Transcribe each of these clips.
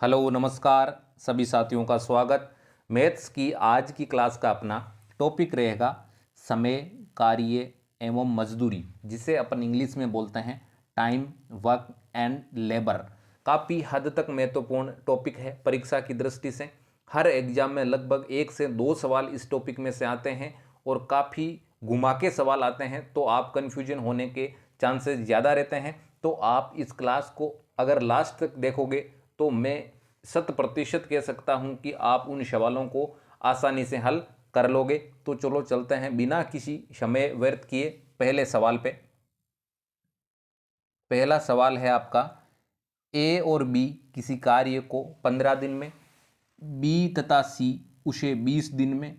Hello नमस्कार सभी साथियों का स्वागत। मैथ्स की आज की क्लास का अपना टॉपिक रहेगा समय, कार्य एवं मजदूरी, जिसे अपन इंग्लिश में बोलते हैं टाइम, वर्क एंड लेबर। काफ़ी हद तक महत्वपूर्ण टॉपिक है परीक्षा की दृष्टि से। हर एग्जाम में लगभग 1 से 2 सवाल इस टॉपिक में से आते हैं और काफ़ी घुमा के सवाल आते हैं, तो आप कन्फ्यूजन होने के चांसेस ज़्यादा रहते हैं। तो आप इस क्लास को अगर लास्ट तक देखोगे तो मैं 100% कह सकता हूं कि आप उन सवालों को आसानी से हल कर लोगे। तो चलो चलते हैं बिना किसी समय व्यर्थ किए पहले सवाल पे। पहला सवाल है आपका, ए और बी किसी कार्य को 15 दिन में, बी तथा सी उसे 20 दिन में,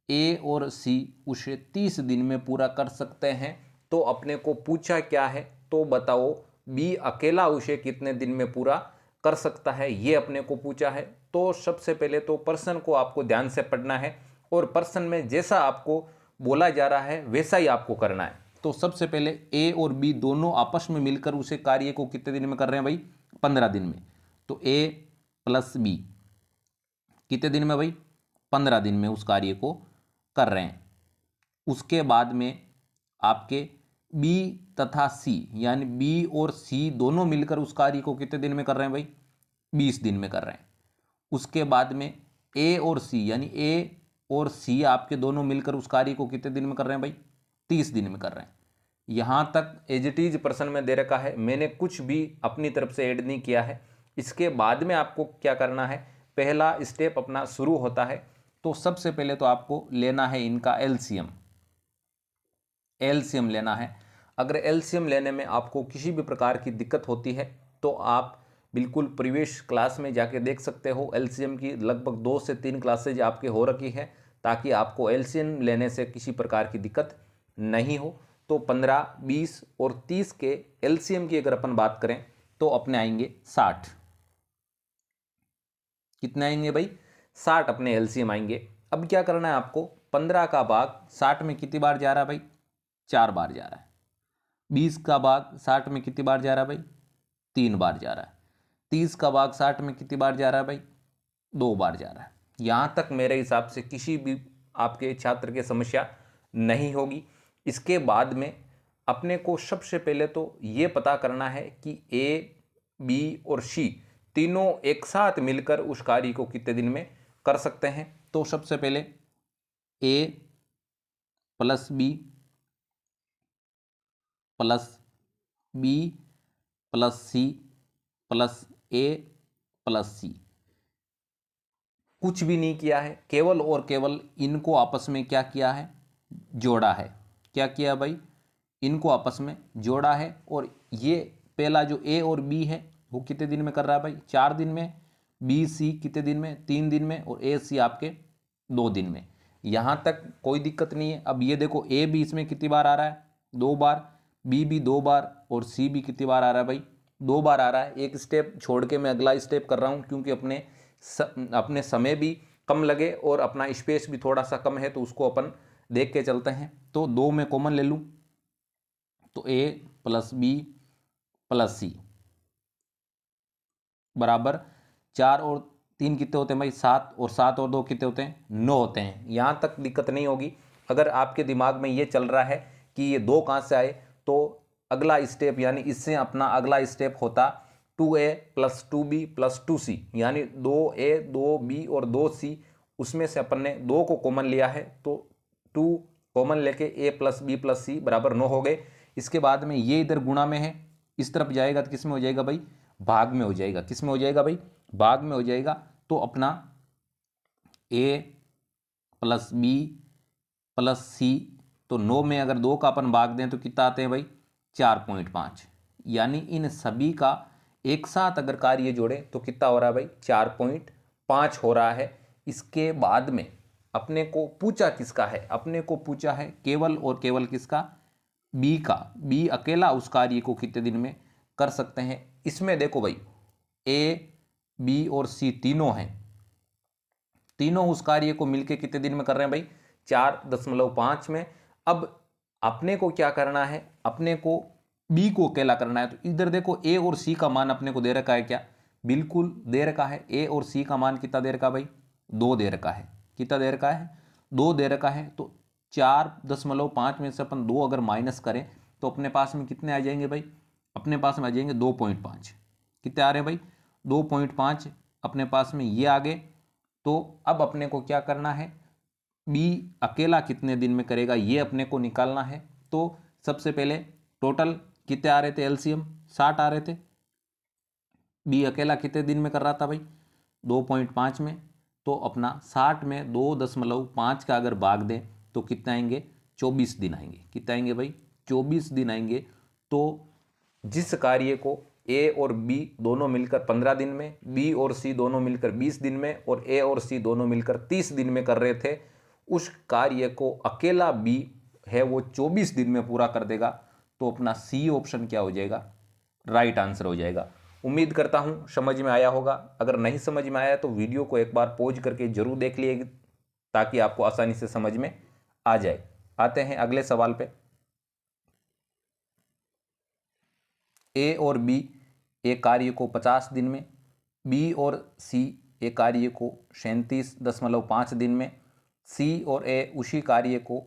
ए और सी उसे 30 दिन में पूरा कर सकते हैं। तो अपने को पूछा क्या है, तो बताओ बी अकेला उसे कितने दिन में पूरा कर सकता है, ये अपने को पूछा है। तो सबसे पहले तो प्रश्न को आपको ध्यान से पढ़ना है और प्रश्न में जैसा आपको बोला जा रहा है वैसा ही आपको करना है। तो सबसे पहले ए और बी दोनों आपस में मिलकर उसे कार्य को कितने दिन में कर रहे हैं भाई? 15 दिन में। तो ए प्लस बी कितने दिन में भाई? 15 दिन में उस कार्य को कर रहे हैं। उसके बाद में आपके बी तथा सी यानी बी और सी दोनों मिलकर उस कार्य को कितने दिन में कर रहे हैं भाई? 20 दिन में कर रहे हैं। उसके बाद में ए और सी यानी ए और सी आपके दोनों मिलकर उस कार्य को कितने दिन में कर रहे हैं भाई? 30 दिन में कर रहे हैं। यहां तक एज इट इज प्रश्न में दे रखा है, मैंने कुछ भी अपनी तरफ से ऐड नहीं किया है। इसके बाद में आपको क्या करना है, पहला स्टेप अपना शुरू होता है। तो सबसे पहले तो आपको लेना है इनका एलसीएम। एलसीएम लेना है। अगर एलसीएम लेने में आपको किसी भी प्रकार की दिक्कत होती है तो आप बिल्कुल प्रीवियस क्लास में जाके देख सकते हो। एलसीएम की लगभग 2 से 3 क्लासेज आपके हो रखी है, ताकि आपको एलसीएम लेने से किसी प्रकार की दिक्कत नहीं हो। तो 15, 20 और 30 के एलसीएम की अगर अपन बात करें तो अपने आएंगे 60। कितने आएंगे भाई? 60 अपने एलसीएम आएंगे। अब क्या करना है आपको, 15 का भाग 60 में कितनी बार जा रहा है भाई? 4 बार जा रहा है। 20 का भाग 60 में कितनी बार जा रहा है भाई? 3 बार जा रहा है। 30 का भाग 60 में कितनी बार जा रहा है भाई? 2 बार जा रहा है। यहां तक मेरे हिसाब से किसी भी आपके छात्र की समस्या नहीं होगी। इसके बाद में अपने को सबसे पहले तो ये पता करना है कि ए, बी और सी तीनों एक साथ मिलकर उस कार्य को कितने दिन में कर सकते हैं। तो सबसे पहले A plus B plus B plus C plus A plus C, कुछ भी नहीं किया है, केवल और केवल इनको आपस में क्या किया है? जोड़ा है। क्या किया भाई? इनको आपस में जोड़ा है। और ये पहला जो ए और बी है वो कितने दिन में कर रहा है भाई? 4 दिन में। बी सी कितने दिन में? 3 दिन में। और ए सी आपके 2 दिन में। यहां तक कोई दिक्कत नहीं है। अब ये देखो, ए बी इसमें कितनी बार आ रहा है? 2 बार। बी भी 2 बार। और सी भी कितनी बार आ रहा है भाई? 2 बार आ रहा है। एक स्टेप छोड़ के मैं अगला स्टेप कर रहा हूं, क्योंकि अपने समय भी कम लगे और अपना स्पेस भी थोड़ा सा कम है, तो उसको अपन देख के चलते हैं। तो 2 में कॉमन ले लूं तो ए प्लस बी प्लस सी बराबर 4 और 3 कितने होते हैं भाई? 7। और 7 और 2 कितने होते हैं? 9 होते हैं। यहां तक दिक्कत नहीं होगी। अगर आपके दिमाग में ये चल रहा है कि ये 2 कहां से आए, तो अगला स्टेप यानी इससे अपना अगला स्टेप होता 2a plus 2b plus 2c, यानी 2a 2b और 2c। उसमें से अपन ने 2 को कॉमन लिया है, तो 2 कॉमन लेके a plus B plus C बराबर 9 हो गए। इसके बाद में ये इधर गुणा में है, इस तरफ जाएगा तो किस में हो जाएगा भाई? भाग में हो जाएगा। किस में हो जाएगा भाई? भाग में हो जाएगा। तो अपना a प्लस बी प्लस सी, तो 9 में अगर 2 का अपन भाग दें तो कितना आते हैं भाई? 4.5। यानी इन सभी का एक साथ अगर कार्य जोड़े तो कितना हो रहा है भाई? 4.5 हो रहा है। इसके बाद में अपने को पूछा किसका है? अपने को पूछा है केवल और केवल किसका? बी का। बी अकेला उस कार्य को कितने दिन में कर सकते हैं। इसमें देखो भाई, ए बी और सी तीनों हैं, तीनों उस कार्य को मिलके कितने दिन में कर रहे हैं भाई? 4.5 में। अब अपने को क्या करना है? अपने को बी को अकेला करना है। तो इधर देखो, ए और सी का मान अपने को दे रखा है क्या? बिल्कुल दे रखा है। ए और सी का मान कितना दे रखा भाई, 2 दे रखा है। कितना दे रखा है, 2 दे रखा है। तो 4.5 में से अपन 2 अगर माइनस करें तो अपने पास में कितने आ जाएंगे भाई, अपने पास में आ जाएंगे 2.5। कितने आ रहे हैं भाई, 2.5 अपने पास में ये आ गए। तो अब अपने को क्या करना है, बी अकेला कितने दिन में करेगा ये अपने को निकालना है। तो सबसे पहले टोटल कितने आ रहे थे, एलसीएम 60 आ रहे थे। बी अकेला कितने दिन में कर रहा था भाई, 2.5 में। तो अपना 60 में 2.5 का अगर भाग दें तो कितने आएंगे, 24 दिन आएंगे। कितने आएंगे भाई, 24 दिन आएंगे। तो जिस कार्य को ए और बी दोनों मिलकर 15 दिन में, बी और सी दोनों मिलकर 20 दिन में और ए और सी दोनों मिलकर 30 दिन में कर रहे थे, उस कार्य को अकेला बी है वो 24 दिन में पूरा कर देगा। तो अपना सी ऑप्शन क्या हो जाएगा, राइट आंसर हो जाएगा। उम्मीद करता हूं समझ में आया होगा। अगर नहीं समझ में आया तो वीडियो को एक बार पॉज करके जरूर देख लिए ताकि आपको आसानी से समझ में आ जाए। आते हैं अगले सवाल पे। ए और बी एक कार्य को 50 दिन में, बी और सी एक कार्य को 37.5 दिन में, सी और ए उसी कार्य को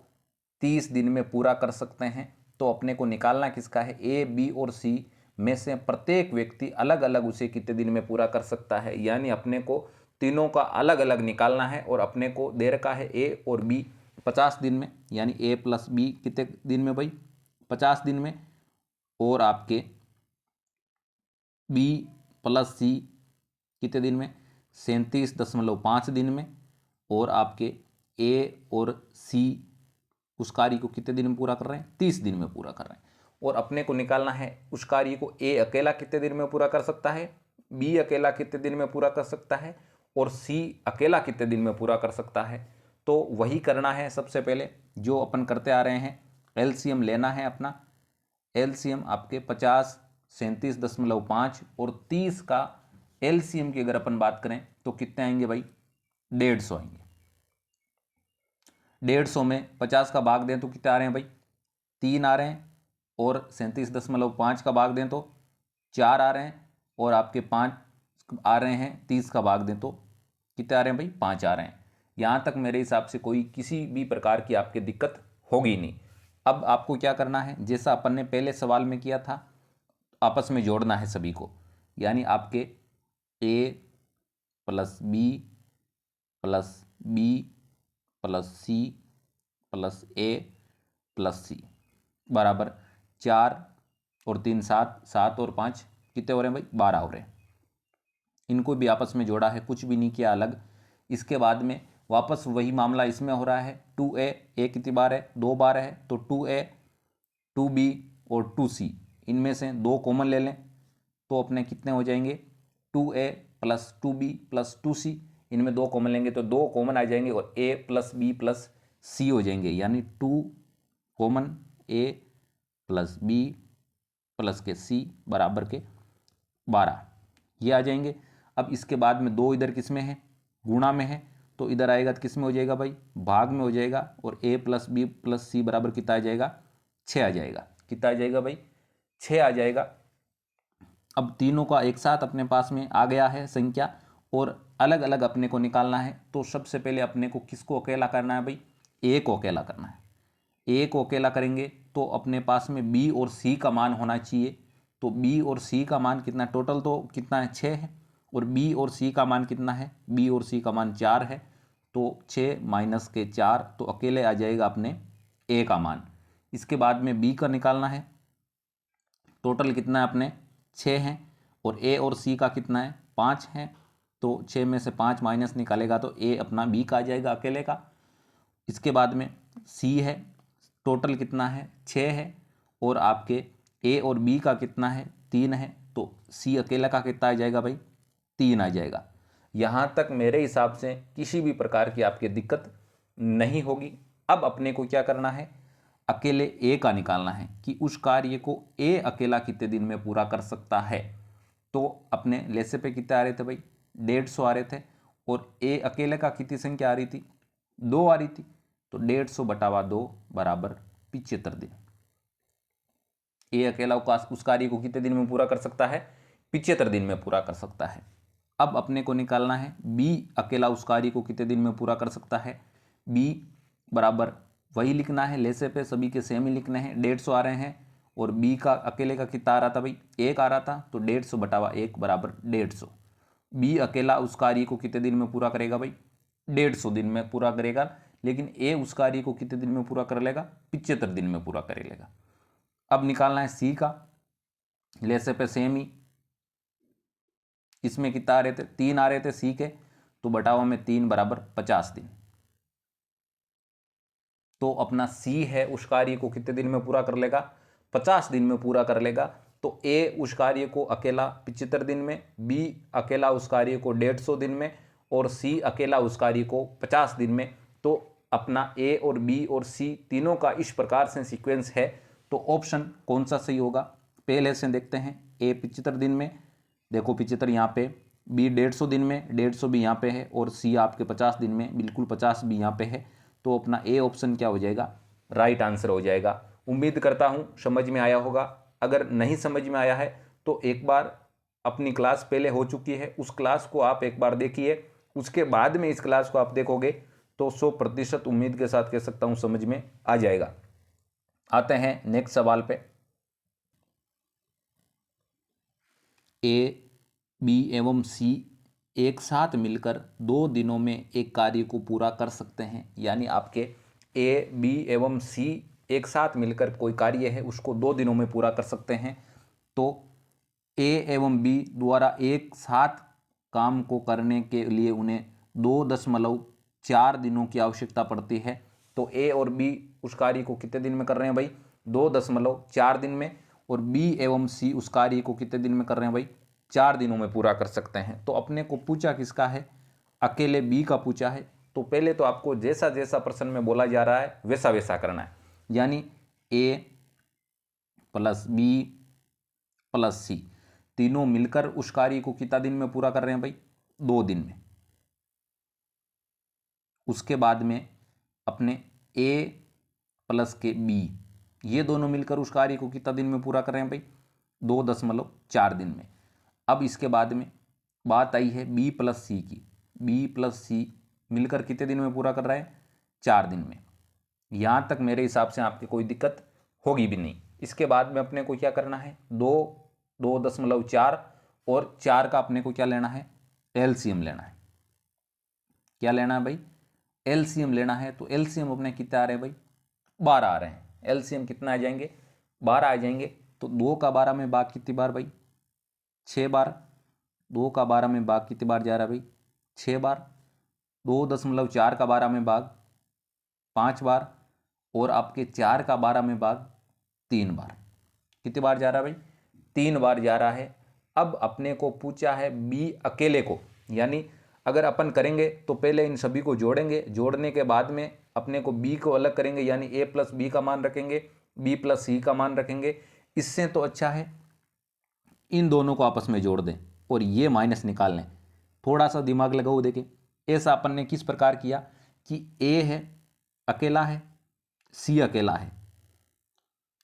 30 दिन में पूरा कर सकते हैं। तो अपने को निकालना किसका है, ए बी और सी में से प्रत्येक व्यक्ति अलग अलग उसे कितने दिन में पूरा कर सकता है। यानी अपने को तीनों का अलग अलग निकालना है और अपने को दे रखा है ए और बी 50 दिन में, यानी ए प्लस बी कितने दिन में भाई, 50 दिन में। और आपके बी प्लस सी कितने दिन में, 37.5 दिन में। और आपके ए और सी उस कार्य को कितने दिन में पूरा कर रहे हैं, 30 दिन में पूरा कर रहे हैं। और अपने को निकालना है उस कार्य को ए अकेला कितने दिन में पूरा कर सकता है, बी अकेला कितने दिन में पूरा कर सकता है और सी अकेला कितने दिन में पूरा कर सकता है। तो वही करना है सबसे पहले जो अपन करते आ रहे हैं। एलसीएम लेना है अपना। एलसीएम आपके 50, 37.5 और 30 का एलसीएम की अगर अपन बात करें तो कितने आएंगे भाई, 150 आएंगे। 150 में 50 का भाग दें तो कितने आ रहे हैं भाई, 3 आ रहे हैं। और 37.5 का भाग दें तो 4 आ रहे हैं। और आपके 5 आ रहे हैं, 30 का भाग दें तो कितने आ रहे हैं भाई, 5 आ रहे हैं। यहाँ तक मेरे हिसाब से कोई किसी भी प्रकार की आपकी दिक्कत होगी नहीं। अब आपको क्या करना है, जैसा अपन ने पहले सवाल में किया था, आपस में जोड़ना है सभी को। यानी आपके A plus B plus B plus C plus A plus C बराबर 4 और 3 7, 7 और 5 कितने हो रहे हैं भाई, 12 हो रहे हैं। इनको भी आपस में जोड़ा है, कुछ भी नहीं किया अलग। इसके बाद में वापस वही मामला इसमें हो रहा है। 2a, ए कितनी बार है, 2 बार है। तो 2a 2b और 2c इनमें से 2 कॉमन ले लें तो अपने कितने हो जाएंगे, 2a plus 2b plus 2c। इनमें 2 कॉमन लेंगे तो 2 कॉमन आ जाएंगे और a plus b plus c हो जाएंगे। यानी 2 common a plus b plus के c बराबर के 12 ये आ जाएंगे। अब इसके बाद में 2 इधर किस में है, गुणा में है। तो इधर आएगा तो किस में हो जाएगा भाई, भाग में हो जाएगा। और a plus B plus C बराबर कितना आ जाएगा, 6 आ जाएगा। कितना आ जाएगा भाई, 6 आ जाएगा। अब तीनों का एक साथ अपने पास में आ गया है संख्या और अलग अलग अपने को निकालना है। तो सबसे पहले अपने को किसको अकेला करना है भाई, ए को अकेला करना है। ए को अकेला करेंगे तो अपने पास में बी और सी का मान होना चाहिए। तो बी और सी का मान कितना, टोटल तो कितना है, 6 है। और बी और सी का मान कितना है, बी और सी का मान 4 है। तो 6 माइनस के 4 तो अकेले आ जाएगा अपने ए का मान। इसके बाद में बी का निकालना है। टोटल कितना है अपने, 6 हैं। और ए और सी का कितना है, 5 है। तो 6 में से 5 माइनस निकालेगा तो ए अपना बी का आ जाएगा अकेले का। इसके बाद में सी है, टोटल कितना है, 6 है। और आपके ए और बी का कितना है, 3 है। तो सी अकेला का कितना आ जाएगा भाई, 3 आ जाएगा। यहाँ तक मेरे हिसाब से किसी भी प्रकार की आपकी दिक्कत नहीं होगी। अब अपने को क्या करना है, अकेले ए का निकालना है कि उस कार्य को ए अकेला कितने दिन में पूरा कर सकता है। तो अपने लेसे पे कितने आ रहे थे भाई, 150 आ रहे थे। और ए अकेले का कितनी संख्या आ रही थी, 2 आ रही थी। तो 150 बटावा 2 बराबर 75 दिन। ए अकेला उस कार्य को कितने दिन में पूरा कर सकता है, 75 दिन में पूरा कर सकता है। अब अपने को निकालना है बी अकेला उस कार्य को कितने दिन में पूरा कर सकता है। बी बराबर वही लिखना है, लेसे पे सभी के सेम ही लिखने हैं, 150 आ रहे हैं और बी का अकेले का कितना आ रहा था भाई, 1 आ रहा था, तो 150 बटावा 1 बराबर 150। बी अकेला उस कार्य को कितने दिन में पूरा करेगा भाई, 150 दिन में पूरा करेगा, लेकिन ए उस कार्य को कितने दिन में पूरा कर लेगा, 75 दिन में पूरा कर लेगा। अब निकालना है सी का, लेसे पे सेम ही, इसमें कितना आ रहे थे, 3 आ रहे थे सी के, तो बटावा में 3 बराबर 50 दिन। तो अपना सी है उस कार्य को कितने दिन में पूरा कर लेगा, 50 दिन में पूरा कर लेगा। तो ए उस कार्य को अकेला 75 दिन में, बी अकेला उस कार्य को 150 दिन में और सी अकेला उस कार्य को 50 दिन में। तो अपना ए और बी और सी तीनों का इस प्रकार से सीक्वेंस है, तो ऑप्शन कौन सा सही होगा। पहले से देखते हैं, ए 75 दिन में, देखो 75 यहाँ पे, बी 150 दिन में, 150 भी यहाँ पे है और सी आपके 50 दिन में, बिल्कुल 50 भी यहाँ पे है। तो अपना ए ऑप्शन क्या हो जाएगा, राइट आंसर हो जाएगा। उम्मीद करता हूँ समझ में आया होगा। अगर नहीं समझ में आया है तो एक बार अपनी क्लास पहले हो चुकी है, उस क्लास को आप एक बार देखिए, उसके बाद में इस क्लास को आप देखोगे तो 100% उम्मीद के साथ कह सकता हूँ समझ में आ जाएगा। आते हैं नेक्स्ट सवाल पे। ए, बी एवं सी एक साथ मिलकर 2 दिनों में एक कार्य को पूरा कर सकते हैं। यानी आपके ए, बी एवं सी एक साथ मिलकर कोई कार्य है उसको 2 दिनों में पूरा कर सकते हैं। तो ए एवं बी द्वारा एक साथ काम को करने के लिए उन्हें 2.4 दिनों की आवश्यकता पड़ती है। तो ए और बी उस कार्य को कितने दिन में कर रहे हैं भाई, 2.4 दिन में, और बी एवं सी उस कार्य को कितने दिन में कर रहे हैं भाई, 4 दिनों में पूरा कर सकते हैं। तो अपने को पूछा किसका है, अकेले बी का पूछा है। तो पहले तो आपको जैसा जैसा प्रश्न में बोला जा रहा है वैसा वैसा करना है, यानी ए प्लस बी प्लस सी तीनों मिलकर उस कार्य को कितना दिन में पूरा कर रहे हैं भाई, 2 दिन में। उसके बाद में अपने ए प्लस के बी, ये दोनों मिलकर उस कार्य को कितना दिन में पूरा कर रहे हैं भाई, 2.4 दिन में। अब इसके बाद में बात आई है बी प्लस सी की, बी प्लस सी मिलकर कितने दिन में पूरा कर रहा है, 4 दिन में। यहाँ तक मेरे हिसाब से आपकी कोई दिक्कत होगी भी नहीं। इसके बाद में अपने को क्या करना है, 2.4 और 4 का अपने को क्या लेना है, एलसीएम लेना है। क्या लेना है भाई, एलसीएम लेना है। तो एलसीएम अपने कितने आ रहे हैं भाई, 12 आ रहे हैं। एलसीएम कितना आ जाएंगे, 12 आ जाएंगे। तो 2 का 12 में भाग कितनी बार भाई, 6 बार। 2 का 12 में भाग कितनी बार जा रहा है भाई, 6 बार। 2.4 का 12 में भाग 5 बार और आपके 4 का 12 में भाग 3 बार। कितनी बार जा रहा है भाई, 3 बार जा रहा है। अब अपने को पूछा है बी अकेले को, यानी अगर अपन करेंगे तो पहले इन सभी को जोड़ेंगे, जोड़ने के बाद में अपने को बी को अलग करेंगे, यानी ए प्लस बी का मान रखेंगे, बी प्लस सी का मान रखेंगे। इससे तो अच्छा है इन दोनों को आपस में जोड़ दें और ये माइनस निकाल लें। थोड़ा सा दिमाग लगाओ, देखें ऐसा अपन ने किस प्रकार किया कि ए है अकेला है, सी अकेला है,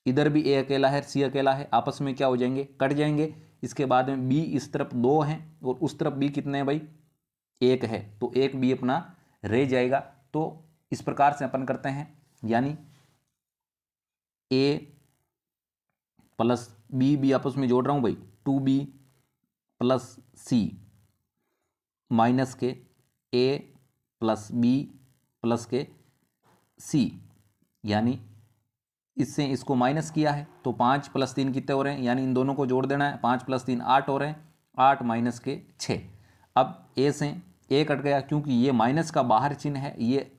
इधर भी ए अकेला है, सी अकेला है, आपस में क्या हो जाएंगे, कट जाएंगे। इसके बाद में बी इस तरफ 2 हैं और उस तरफ बी कितने हैं भाई, 1 है, तो एक बी अपना रह जाएगा। तो इस प्रकार से अपन करते हैं, यानी ए प्लस बी, बी आपस में जोड़ रहा हूं भाई, 2b प्लस सी माइनस के ए प्लस बी प्लस के सी, यानी इससे इसको माइनस किया है तो 5 + 3 कितने हो रहे हैं, यानी इन दोनों को जोड़ देना है, 5 + 3 8 हो रहे हैं, 8 माइनस के 6। अब ए से ए कट गया, क्योंकि ये माइनस का बाहर चिन्ह है, ये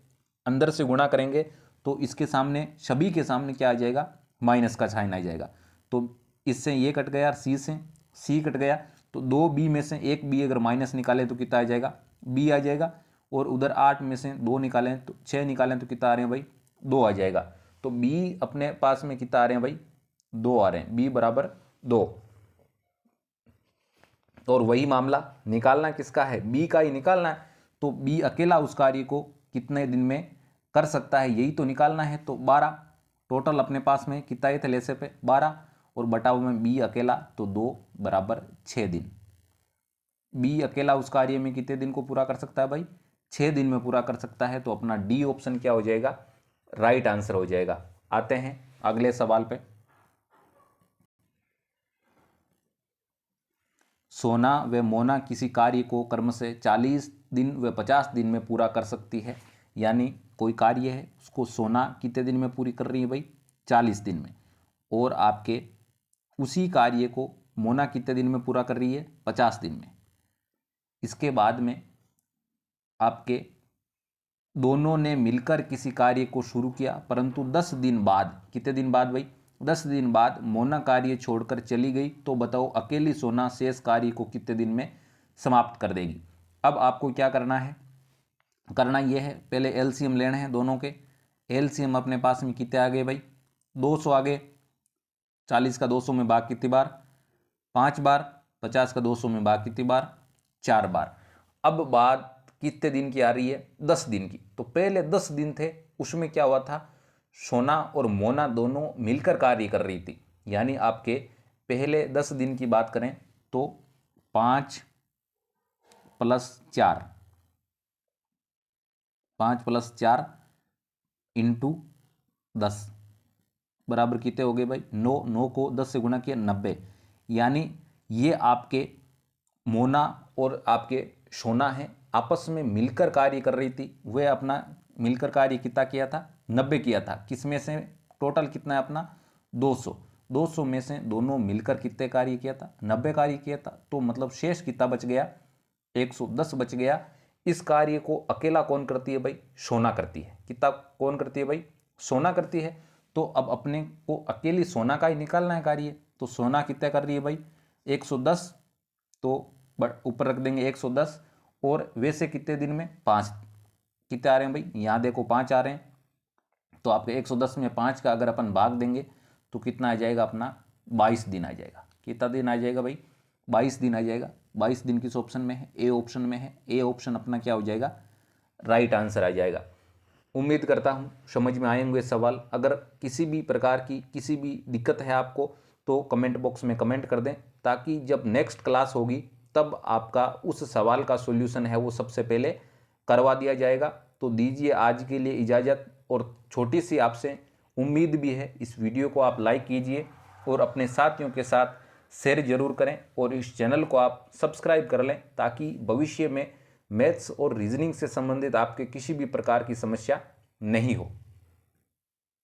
अंदर से गुणा करेंगे तो इसके सामने सभी के सामने क्या आ जाएगा, माइनस का साइन आ जाएगा। तो इससे ये कट गया, सी से सी कट गया, तो 2 बी में से एक बी अगर माइनस निकालें तो कितना आ जाएगा, बी आ जाएगा। और उधर 8 में से 2 निकालें तो 6 निकालें तो कितना आ रहे हैं भाई, 2 आ जाएगा। तो बी अपने पास में कितना आ रहे हैं भाई, 2 आ रहे हैं, बी बराबर 2। और वही मामला निकालना किसका है, बी का ही निकालना है। तो बी अकेला उस कार्य को कितने दिन में कर सकता है, यही तो निकालना है। तो 12 टोटल अपने पास में कितना थे लेसे पे 12, और बटा में बी अकेला, तो 2 बराबर 6 दिन। बी अकेला उस कार्य में कितने दिन को पूरा कर सकता है भाई? 6 दिन में पूरा कर सकता है। तो अपना डी ऑप्शन क्या हो जाएगा? राइट आंसर हो जाएगा। आते हैं अगले सवाल पे। सोना व मोना किसी कार्य को क्रम से 40 दिन व 50 दिन में पूरा कर सकती है। यानी कोई कार्य है, उसको सोना कितने दिन में पूरी कर रही है भाई? 40 दिन में। और आपके उसी कार्य को मोना कितने दिन में पूरा कर रही है? 50 दिन में। इसके बाद में आपके दोनों ने मिलकर किसी कार्य को शुरू किया, परंतु 10 दिन बाद, कितने दिन बाद भाई? 10 दिन बाद मोना कार्य छोड़कर चली गई। तो बताओ अकेली सोना शेष कार्य को कितने दिन में समाप्त कर देगी? अब आपको क्या करना है? करना यह है, पहले एलसीएम लेने हैं दोनों के। एलसीएम अपने पास में कितने आ गए भाई? 200 आ गए। 40 का 200 में भाग कितनी बार? 5 बार। 50 का 200 में भाग कितनी बार? 4 बार। अब बात कितने दिन की आ रही है? 10 दिन की। तो पहले 10 दिन थे, उसमें क्या हुआ था? सोना और मोना दोनों मिलकर कार्य कर रही थी। यानी आपके पहले 10 दिन की बात करें तो 5 + 4, 5 + 4 × 10 बराबर कितने हो गए भाई? 9। 9 को 10 से गुणा किया, 90। यानी ये आपके मोना और आपके सोना है, आपस में मिलकर कार्य कर रही थी। वह अपना मिलकर कार्य कितना किया था? 90 किया था। किसमें से? टोटल कितना है अपना? 200। 200 में से दोनों मिलकर कितने कार्य किया था? 90 कार्य किया था। तो मतलब शेष कितना बच गया? 110 बच गया। इस कार्य को अकेला कौन करती है भाई? सोना करती है। कितना कौन करती है भाई? सोना करती है। तो अब अपने को अकेली सोना का ही निकालना है कार्य। तो सोना कितना कर रही है भाई? 110। तो ऊपर रख देंगे 110। और वैसे कितने दिन में? 5। कितने आ रहे हैं भाई? यहाँ देखो 5 आ रहे हैं। तो आपके 110 में 5 का अगर अपन भाग देंगे तो कितना आ जाएगा अपना? 22 दिन आ जाएगा। कितना दिन आ जाएगा भाई? 22 दिन आ जाएगा। 22 दिन किस ऑप्शन में है? ए ऑप्शन में है। ए ऑप्शन अपना क्या हो जाएगा? राइट आंसर आ जाएगा। उम्मीद करता हूँ समझ में आए होंगे सवाल। अगर किसी भी प्रकार की किसी भी दिक्कत है आपको तो कमेंट बॉक्स में कमेंट कर दें, ताकि जब नेक्स्ट क्लास होगी तब आपका उस सवाल का सॉल्यूशन है वो सबसे पहले करवा दिया जाएगा। तो दीजिए आज के लिए इजाज़त, और छोटी सी आपसे उम्मीद भी है, इस वीडियो को आप लाइक कीजिए और अपने साथियों के साथ शेयर जरूर करें, और इस चैनल को आप सब्सक्राइब कर लें, ताकि भविष्य में मैथ्स और रीजनिंग से संबंधित आपके किसी भी प्रकार की समस्या नहीं हो।